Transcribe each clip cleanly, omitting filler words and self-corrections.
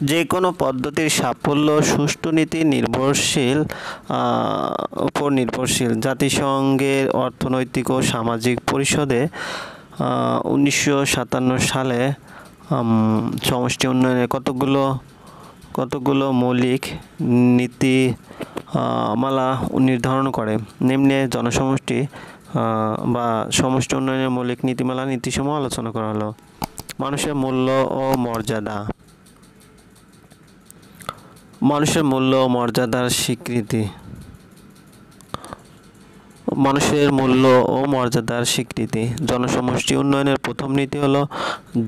যে কোনো পদ্ধতির সাফল্য সুষ্ঠু নীতি উপর নির্ভরশীল। জাতিসংঘের অর্থনৈতিক ও সামাজিক পরিষদে 1957 সালে সমষ্টি উন্নয়নের কতগুলো মৌলিক নীতিমালা নির্ধারণ করে। নিম্নে জনসমষ্টি বা সমষ্টি উন্নয়নের মৌলিক নীতিসমূহ আলোচনা করা হলো। মানুষের মূল্য ও মর্যাদা। মানুষের মূল্য ও মর্যাদার স্বীকৃতি। জনসমষ্টি উন্নয়নের প্রথম নীতি হলো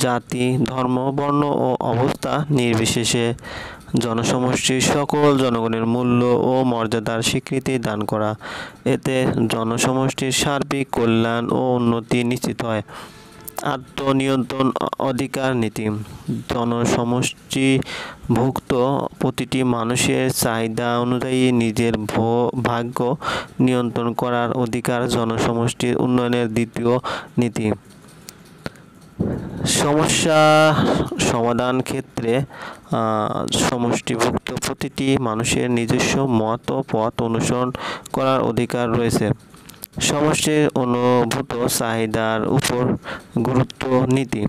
জাতি, ধর্ম, বর্ণ ও অবস্থা নির্বিশেষে জনসমষ্টির সকল জনগণের মূল্য ও মর্যাদার স্বীকৃতি দান করা। এতে জনসমষ্টির সার্বিক কল্যাণ ও উন্নতি নিশ্চিত হয়। আত্মনিয়ন্ত্রণ অধিকার নীতি। জনসমষ্টিভুক্ত প্রতিটি মানুষের চাহিদা অনুযায়ী নিজের ভাগ্য নিয়ন্ত্রণ করার অধিকার জনসমষ্টির উন্নয়নের দ্বিতীয় নীতি। সমস্যা সমাধান ক্ষেত্রে সমষ্টিভুক্ত প্রতিটি মানুষের নিজস্ব মত ও পথ অনুসরণ করার অধিকার রয়েছে। সমষ্টির অনুভূত চাহিদার উপর গুরুত্ব নীতি।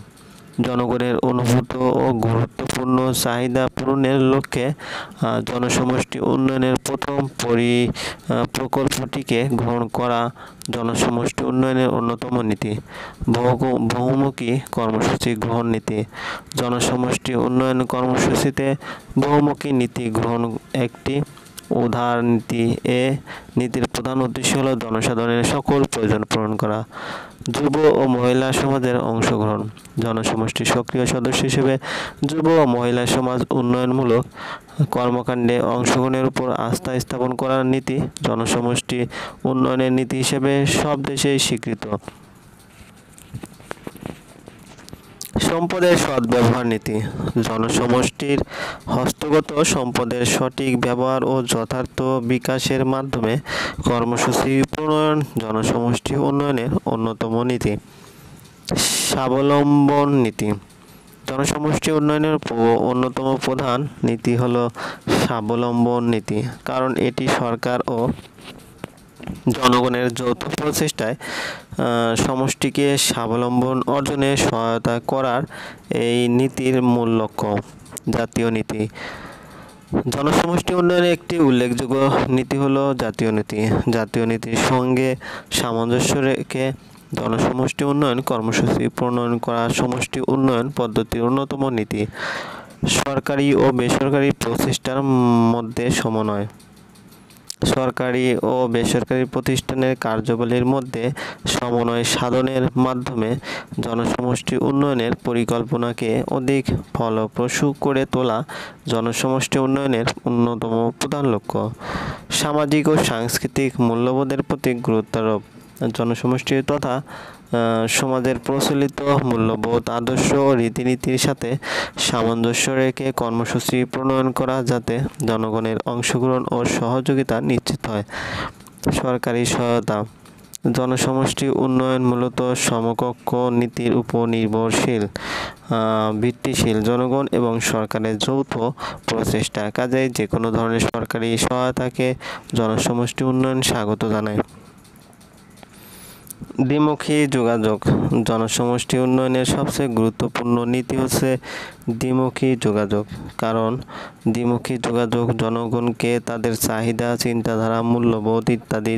জনগণের অনুভূত ও গুরুত্বপূর্ণ চাহিদা পূরণের লক্ষ্যে জনসমষ্টি উন্নয়নের প্রথম প্রকল্পটিকে গ্রহণ করা জনসমষ্টি উন্নয়নের অন্যতম নীতি। বহুমুখী কর্মসূচি গ্রহণ নীতি। জনসমষ্টি উন্নয়ন কর্মসূচিতে বহুমুখী নীতি গ্রহণ একটি উদার নীতি। এ নীতির প্রধান উদ্দেশ্য হল জনসাধারণের সকল প্রয়োজন পূরণ করা। যুব ও মহিলা সমাজের অংশগ্রহণ। জনসমষ্টির সক্রিয় সদস্য হিসেবে যুব ও মহিলা সমাজ উন্নয়নমূলক কর্মকাণ্ডে অংশগ্রহণের উপর আস্থা স্থাপন করার নীতি জনসমষ্টি উন্নয়নের নীতি হিসেবে সব দেশেই স্বীকৃত। সম্পদের সদ্ব্যবহার নীতি। জনসমষ্টির হস্তগত সম্পদের সঠিক ব্যবহার ও যথার্থ বিকাশের মাধ্যমে কর্মসূচি প্রণয়ন জনসমষ্টি উন্নয়নের অন্যতম নীতি। স্বাবলম্বন নীতি। জনসমষ্টি উন্নয়নের অন্যতম প্রধান নীতি হল স্বাবলম্বন নীতি, কারণ এটি সরকার ও জনগণের যৌথ প্রচেষ্টায় সমষ্টিকে স্বাবলম্বন অর্জনে সহায়তা করার এই নীতির মূল লক্ষ্য। জাতীয় নীতি। জনসমষ্টি উন্নয়নের একটি উল্লেখযোগ্য নীতি হল জাতীয় নীতি। জাতীয় নীতির সঙ্গে সামঞ্জস্য রেখে জনসমষ্টি উন্নয়ন কর্মসূচি প্রণয়ন করা সমষ্টি উন্নয়ন পদ্ধতির অন্যতম নীতি। সরকারি ও বেসরকারি প্রচেষ্টার মধ্যে সমন্বয়। সরকারি ও বেসরকারি প্রতিষ্ঠানের কার্যাবলীর মধ্যে সমন্বয় সাধনের মাধ্যমে জনসমষ্টি উন্নয়নের পরিকল্পনাকে অধিক ফলপ্রসূ করে তোলা জনসমষ্টি উন্নয়নের অন্যতম প্রধান লক্ষ্য। সামাজিক ও সাংস্কৃতিক মূল্যবোধের প্রতি গুরুত্বারোপ। জনসমষ্টি তথা সমাজের প্রচলিত মূল্যবোধ, আদর্শ ও রীতিনীতির সাথে সামঞ্জস্য রেখে কর্মসূচি প্রণয়ন করা, যাতে জনগণের অংশগ্রহণ ও সহযোগিতা নিশ্চিত হয়। সরকারি সহায়তা। জনসমষ্টি উন্নয়ন মূলত সমকক্ষ নীতির উপর ভিত্তিশীল জনগণ এবং সরকারের যৌথ প্রচেষ্টা। কাজেই যে কোনো ধরনের সরকারি সহায়তাকে জনসমষ্টি উন্নয়ন স্বাগত জানায়। দ্বিমুখী যোগাযোগ। জনসমষ্টি উন্নয়নের সবচেয়ে গুরুত্বপূর্ণ নীতি হচ্ছে দ্বিমুখী যোগাযোগ, কারণ দ্বিমুখী যোগাযোগ জনগণকে তাদের চাহিদা, চিন্তাধারা, মূল্যবোধ ইত্যাদি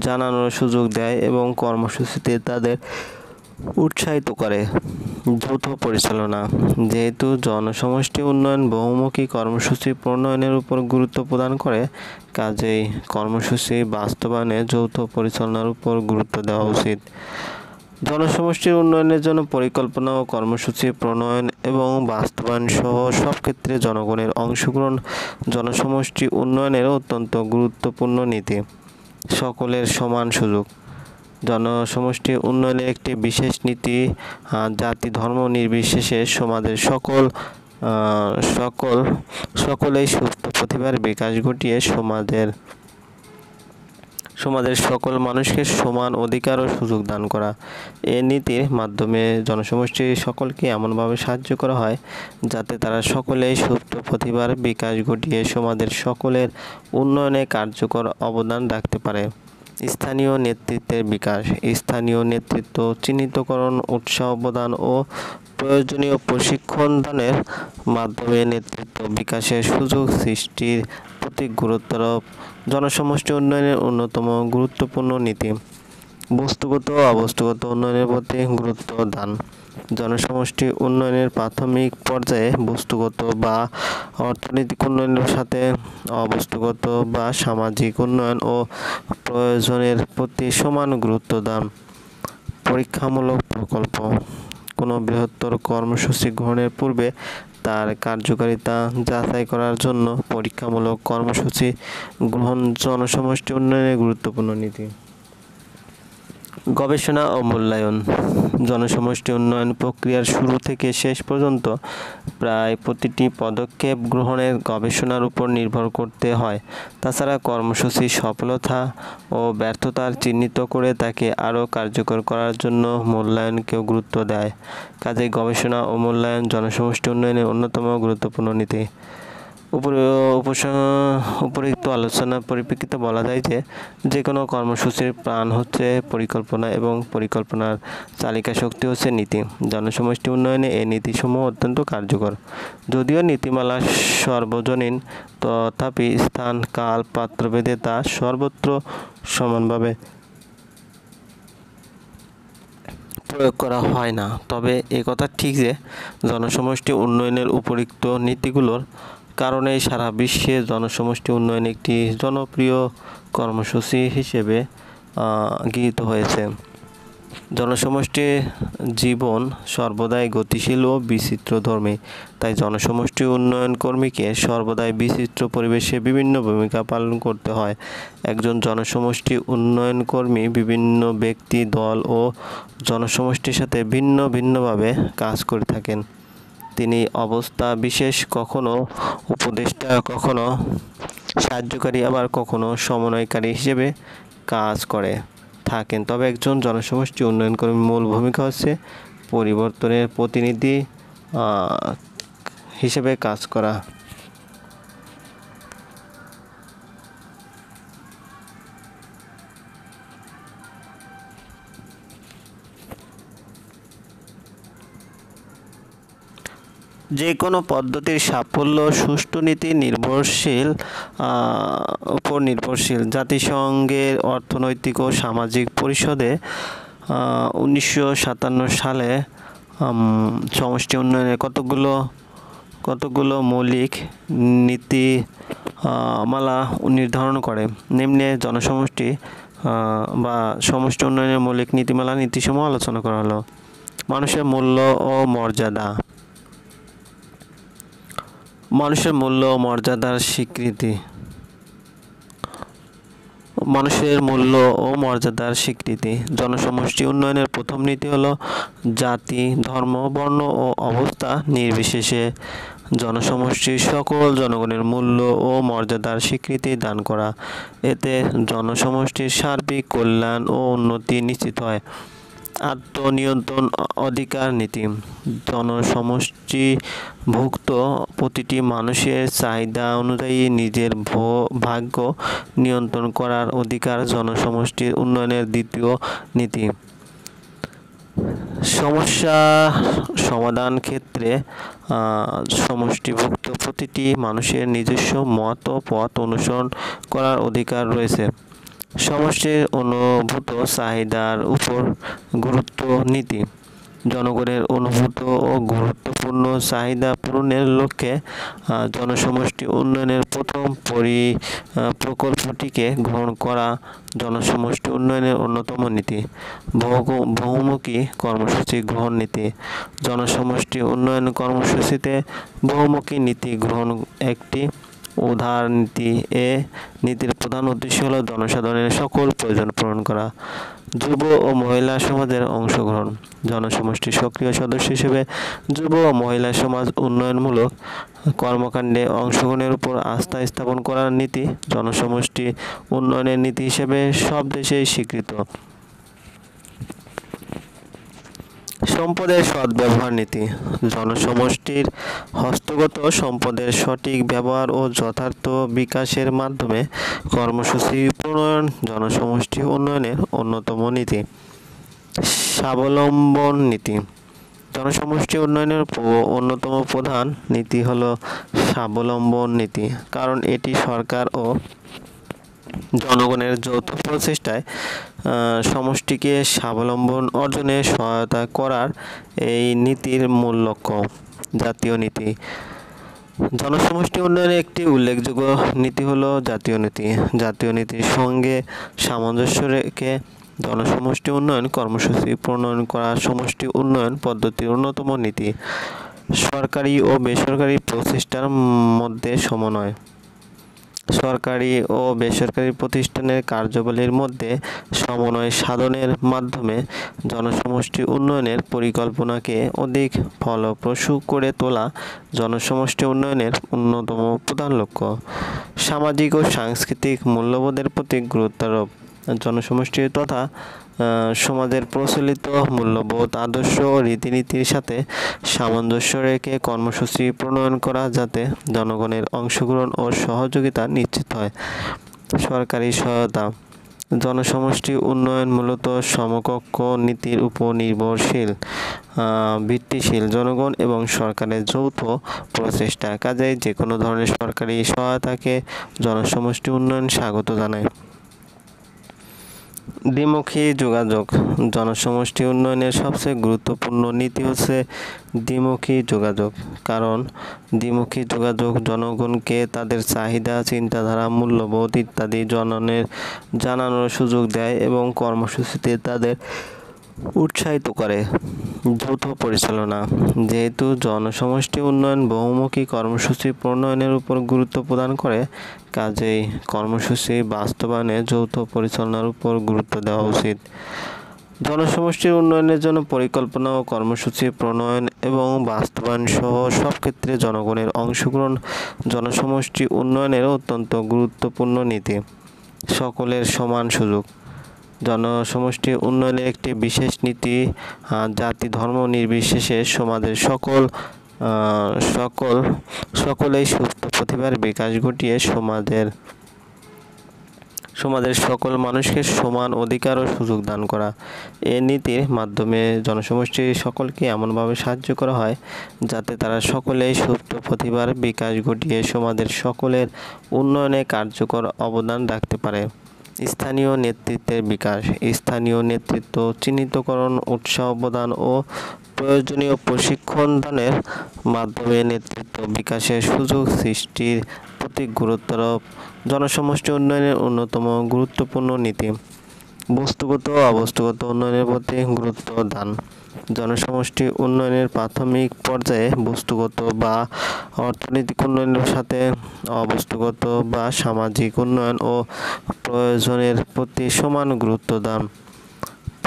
জানানোর সুযোগ দেয় এবং কর্মসূচিতে তাদের উৎসাহিত করে। যৌথ পরিচালনা। যেহেতু জনসমষ্টি উন্নয়ন বহুমুখী কর্মসূচি প্রণয়নের উপর গুরুত্ব প্রদান করে, কাজেই কর্মসূচি বাস্তবায়নে যৌথ পরিচালনার উপর গুরুত্ব দেওয়া উচিত। জনসমষ্টির উন্নয়নের জন্য পরিকল্পনা ও কর্মসূচি প্রণয়ন এবং বাস্তবায়ন সহ সব ক্ষেত্রে জনগণের অংশগ্রহণ জনসমষ্টি উন্নয়নের অত্যন্ত গুরুত্বপূর্ণ নীতি। সকলের সমান সুযোগ। জনসমষ্টি উন্নয়নের একটি বিশেষ নীতি জাতি, ধর্ম নির্বিশেষে সমাজের সকলেই সুপ্ত প্রতিভার বিকাশ ঘটিয়ে সমাজের সকল মানুষকে সমান অধিকার ও সুযোগ দান করা। এই নীতির মাধ্যমে জনসমষ্টির সকলকে এমনভাবে সাহায্য করা হয় যাতে তারা সকলেই সুপ্ত প্রতিভার বিকাশ ঘটিয়ে সমাজের সকলের উন্নয়নে কার্যকর অবদান রাখতে পারে। স্থানীয় নেতৃত্বের বিকাশ। স্থানীয় নেতৃত্ব চিহ্নিতকরণ, উৎসাহ প্রদান ও প্রয়োজনীয় প্রশিক্ষণ দানের মাধ্যমে নেতৃত্ব বিকাশের সুযোগ সৃষ্টির প্রতি গুরুত্ব আরোপ। জনসমষ্টি উন্নয়নের অন্যতম গুরুত্বপূর্ণ নীতি। বস্তুগত ও অবস্তুগত উন্নয়নের প্রতি গুরুত্ব দান। জনসমষ্টি উন্নয়নের প্রাথমিক পর্যায়ে বস্তুগত বা অর্থনৈতিক উন্নয়নের সাথে অবস্তুগত বা সামাজিক উন্নয়ন ও প্রয়োজনের প্রতি সমান গুরুত্ব দান। পরীক্ষামূলক প্রকল্প। কোনো বৃহত্তর কর্মসূচি গ্রহণের পূর্বে তার কার্যকারিতা যাচাই করার জন্য পরীক্ষামূলক কর্মসূচি গ্রহণ জনসমষ্টি উন্নয়নের গুরুত্বপূর্ণ নীতি। গবেষণা ও মূল্যায়ন। জনসমষ্টি উন্নয়ন প্রক্রিয়ার শুরু থেকে শেষ পর্যন্ত প্রায় প্রতিটি পদক্ষেপ গ্রহণের গবেষণার উপর নির্ভর করতে হয়। তাছাড়া কর্মসূচির সফলতা ও ব্যর্থতার চিহ্নিত করে তাকে আরও কার্যকর করার জন্য মূল্যায়নকেও গুরুত্ব দেয়। কাজেই গবেষণা ও মূল্যায়ন জনসমষ্টি উন্নয়নের অন্যতম গুরুত্বপূর্ণ নীতি। উপরিউক্ত আলোচনার পরিপ্রেক্ষিতে বলা যায় যে কোনো কর্মসূচির প্রাণ হচ্ছে পরিকল্পনা এবং পরিকল্পনার চালিকা শক্তি হচ্ছে নীতি। জনসমষ্টি উন্নয়নে এই নীতিসমূহ অত্যন্ত কার্যকর। যদিও নীতিমালা সর্বজনীন, তথাপি স্থান, কাল, পাত্রভেদে তা সর্বত্র সমানভাবে প্রয়োগ করা হয় না। তবে একথা ঠিক যে জনসমষ্টি উন্নয়নের উপরিউক্ত নীতিগুলোর কারণেই সারা বিশ্বে জনসমষ্টি উন্নয়ন একটি জনপ্রিয় কর্মসূচি হিসেবে গৃহীত হয়েছে। জনসমষ্টির জীবন সর্বদাই গতিশীল ও বিচিত্রধর্মী। তাই জনসমষ্টি উন্নয়ন কর্মীকে সর্বদাই বিচিত্র পরিবেশে বিভিন্ন ভূমিকা পালন করতে হয়। একজন জনসমষ্টি উন্নয়ন কর্মী বিভিন্ন ব্যক্তি, দল ও জনসমষ্টির সাথে ভিন্ন ভিন্নভাবে কাজ করে থাকেন। তিনি অবস্থা বিশেষ কখনো উপদেষ্টা, কখনো সাহায্যকারী, আবার কখনো সমন্বয়কারী হিসেবে কাজ করে থাকেন। তবে একজন জনসমষ্টি উন্নয়ন কর্মীর মূল ভূমিকা হচ্ছে পরিবর্তনের প্রতিনিধি হিসেবে কাজ করা। যে কোনো পদ্ধতির সাফল্য সুষ্ঠু নীতি উপর নির্ভরশীল। জাতিসংঘের অর্থনৈতিক ও সামাজিক পরিষদে 1957 সালে সমষ্টি উন্নয়নের কতগুলো মৌলিক নীতিমালা নির্ধারণ করে। নিম্নে জনসমষ্টি বা সমষ্টি উন্নয়নের মৌলিক নীতিসমূহ আলোচনা করা হলো। মানুষের মূল্য ও মর্যাদা। মানুষের মূল্য ও মর্যাদার স্বীকৃতি। মানুষের মূল্য ও মর্যাদার স্বীকৃতি। জনসমষ্টি উন্নয়নের প্রথম নীতি হলো জাতি, ধর্ম, বর্ণ ও অবস্থা নির্বিশেষে জনসমষ্টির সকল জনগণের মূল্য ও মর্যাদার স্বীকৃতি দান করা। এতে জনসমষ্টির সার্বিক কল্যাণ ও উন্নতি নিশ্চিত হয়। আত্মনিয়ন্ত্রণ অধিকার নীতি। জনসমষ্টিভুক্ত প্রতিটি মানুষের চাহিদা অনুযায়ী নিজের ভাগ্য নিয়ন্ত্রণ করার অধিকার জনসমষ্টির উন্নয়নের দ্বিতীয় নীতি। সমস্যা সমাধান ক্ষেত্রে সমষ্টিভুক্ত প্রতিটি মানুষের নিজস্ব মত ও পথ অনুসরণ করার অধিকার রয়েছে। সমষ্টির অনুভূত চাহিদার উপর গুরুত্ব নীতি। জনগণের অনুভূত ও গুরুত্বপূর্ণ চাহিদা পূরণের লক্ষ্যে জনসমষ্টি উন্নয়নের প্রথম প্রকল্পটিকে গ্রহণ করা জনসমষ্টি উন্নয়নের অন্যতম নীতি। বহুমুখী কর্মসূচি গ্রহণ নীতি। জনসমষ্টি উন্নয়ন কর্মসূচিতে বহুমুখী নীতি গ্রহণ একটি উদার নীতি। এ নীতির প্রধান উদ্দেশ্য হলো জনসাধারণের সকল প্রয়োজন পূরণ করা। যুব ও মহিলা সমাজের অংশগ্রহণ। জনসমষ্টির সক্রিয় সদস্য হিসেবে যুব ও মহিলা সমাজ উন্নয়নমূলক কর্মকাণ্ডে অংশগ্রহণের উপর আস্থা স্থাপন করার নীতি জনসমষ্টি উন্নয়নের নীতি হিসেবে সব দেশেই স্বীকৃত। সম্পদের সদ্ব্যবহার নীতি। জনসমষ্টির হস্তগত সম্পদের সঠিক ব্যবহার ও যথার্থ বিকাশের মাধ্যমে কর্মসূচি প্রণয়ন জনসমষ্টি উন্নয়নের অন্যতম নীতি। স্বাবলম্বন নীতি। জনসমষ্টি উন্নয়নের অন্যতম প্রধান নীতি হল স্বাবলম্বন নীতি, কারণ এটি সরকার ও জনগণের যৌথ প্রচেষ্টায় সমষ্টিকে স্বাবলম্বন অর্জনে সহায়তা করার এই নীতির মূল লক্ষ্য। জাতীয় নীতি। জনসমষ্টি উন্নয়নের একটি উল্লেখযোগ্য নীতি হলো জাতীয় নীতি। জাতীয় নীতির সঙ্গে সামঞ্জস্য রেখে জনসমষ্টি উন্নয়ন কর্মসূচি প্রণয়ন করা সমষ্টি উন্নয়ন পদ্ধতির অন্যতম নীতি। সরকারি ও বেসরকারি প্রচেষ্টার মধ্যে সমন্বয়। সরকারি ও বেসরকারি প্রতিষ্ঠানের কার্যাবলীর মধ্যে সমন্বয় সাধনের মাধ্যমে জনসমষ্টি উন্নয়নের পরিকল্পনাকে অধিক ফলপ্রসূ করে তোলা জনসমষ্টি উন্নয়নের অন্যতম প্রধান লক্ষ্য। সামাজিক ও সাংস্কৃতিক মূল্যবোধের প্রতি গুরুত্বারোপ। জনসমষ্টি তথা সমাজের প্রচলিত মূল্যবোধ, আদর্শ ও রীতিনীতির সাথে সামঞ্জস্য রেখে কর্মসূচি প্রণয়ন করা, যাতে জনগণের অংশগ্রহণ ও সহযোগিতা নিশ্চিত হয়। সরকারি সহায়তা। জনসমষ্টি উন্নয়ন মূলত সমকক্ষ নীতির উপর ভিত্তিশীল জনগণ এবং সরকারের যৌথ প্রচেষ্টা। কাজেই যে কোনো ধরনের সরকারি সহায়তাকে জনসমষ্টি উন্নয়ন স্বাগত জানায়। দ্বিমুখী যোগাযোগ। জনসমষ্টি উন্নয়নের সবচেয়ে গুরুত্বপূর্ণ নীতি হচ্ছে দ্বিমুখী যোগাযোগ, কারণ দ্বিমুখী যোগাযোগ জনগণকে তাদের চাহিদা, চিন্তাধারা, মূল্যবোধ ইত্যাদি জানানোর সুযোগ দেয় এবং কর্মসূচিতে তাদের উৎসাহিত করে। যৌথ পরিচালনা। যেহেতু জনসমষ্টি উন্নয়ন বহুমুখী কর্মসূচি প্রণয়নের উপর গুরুত্ব প্রদান করে, কাজেই কর্মসূচি বাস্তবায়নে যৌথ পরিচালনার উপর গুরুত্ব দেওয়া উচিত। জনসমষ্টির উন্নয়নের জন্য পরিকল্পনা ও কর্মসূচি প্রণয়ন এবং বাস্তবায়ন সহ সব ক্ষেত্রে জনগণের অংশগ্রহণ জনসমষ্টি উন্নয়নের অত্যন্ত গুরুত্বপূর্ণ নীতি। সকলের সমান সুযোগ। জনসমষ্টি উন্নয়নের একটি বিশেষ নীতি জাতি ধর্ম নির্বিশেষে সমাজের সকলেই সুপ্ত প্রতিভার বিকাশ ঘটিয়ে সমাজের সকল মানুষকে সমান অধিকার ও সুযোগ দান করা। এ নীতির মাধ্যমে জনসমষ্টির সকলকে এমনভাবে সাহায্য করা হয় যাতে তারা সকলেই সুপ্ত প্রতিভার বিকাশ ঘটিয়ে সমাজের সকলের উন্নয়নে কার্যকর অবদান রাখতে পারে। স্থানীয় নেতৃত্বের বিকাশ। স্থানীয় নেতৃত্ব চিহ্নিতকরণ, উৎসাহ প্রদান ও প্রয়োজনীয় প্রশিক্ষণ দানের মাধ্যমে নেতৃত্ব বিকাশের সুযোগ সৃষ্টির প্রতি গুরুত্বারোপ জনসমষ্টি উন্নয়নের অন্যতম গুরুত্বপূর্ণ নীতি। বস্তুগত ও অবস্তুগত উন্নয়নের প্রতি গুরুত্ব দান। জনসমষ্টি উন্নয়নের প্রাথমিক পর্যায়ে বস্তুগত বা অর্থনৈতিক উন্নয়নের সাথে অবস্তুগত বা সামাজিক উন্নয়ন ও প্রয়োজনের প্রতি সমান গুরুত্ব দান।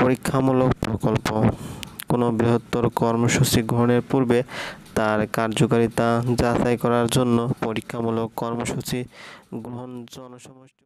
পরীক্ষামূলক প্রকল্প। কোনো বৃহত্তর কর্মসূচি গ্রহণের পূর্বে তার কার্যকারিতা যাচাই করার জন্য পরীক্ষামূলক কর্মসূচি গ্রহণ জনসমষ্টি